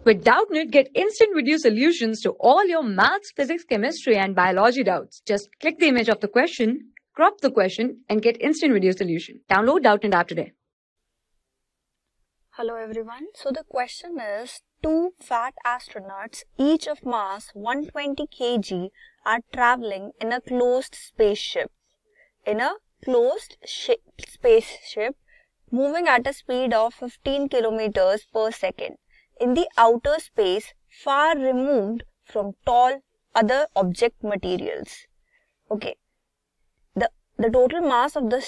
With Doubtnut, get instant video solutions to all your maths, physics, chemistry, and biology doubts. Just click the image of the question, crop the question, and get instant video solution. Download Doubtnut app today. Hello everyone. So the question is, two fat astronauts, each of mass 120 kg, are traveling in a closed spaceship. Spaceship moving at a speed of 15 kilometers per second in the outer space, far removed from tall other object materials. Okay. The total mass of the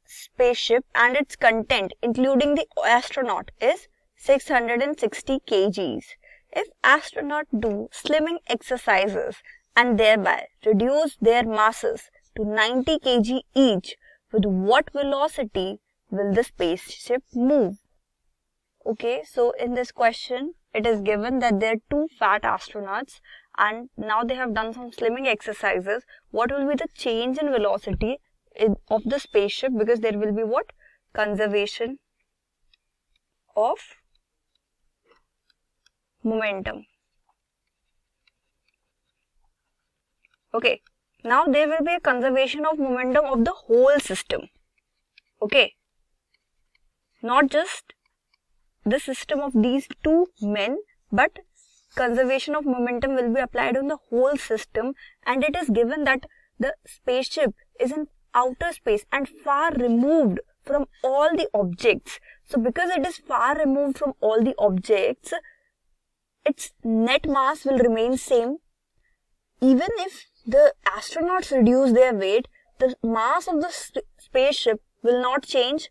spaceship and its content, including the astronaut, is 660 kgs. If astronauts do slimming exercises and thereby reduce their masses to 90 kg each, with what velocity will the spaceship move? Okay, so in this question, it is given that there are two fat astronauts and now they have done some slimming exercises. What will be the change in velocity of the spaceship? Because there will be what? Conservation of momentum. Okay, now there will be a conservation of momentum of the whole system. Okay, not just the system of these two men, but conservation of momentum will be applied on the whole system, and it is given that the spaceship is in outer space and far removed from all the objects. So because it is far removed from all the objects, its net mass will remain same. Even if the astronauts reduce their weight, the mass of the spaceship will not change.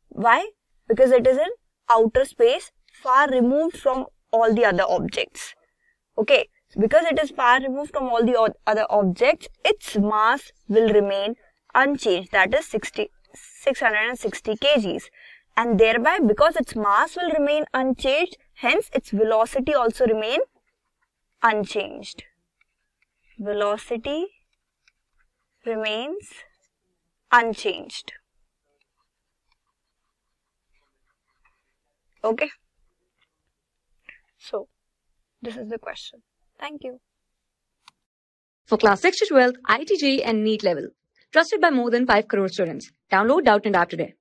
Why? Because it is in outer space, far removed from all the other objects. Okay, because it is far removed from all the other objects, its mass will remain unchanged, that is 660 kgs. And thereby, because its mass will remain unchanged, hence its velocity also remain unchanged. Velocity remains unchanged. Okay. So, this is the question. Thank you. For class 6 to 12, IIT JEE and NEET level. Trusted by more than 5 crore students. Download Doubtnut app today.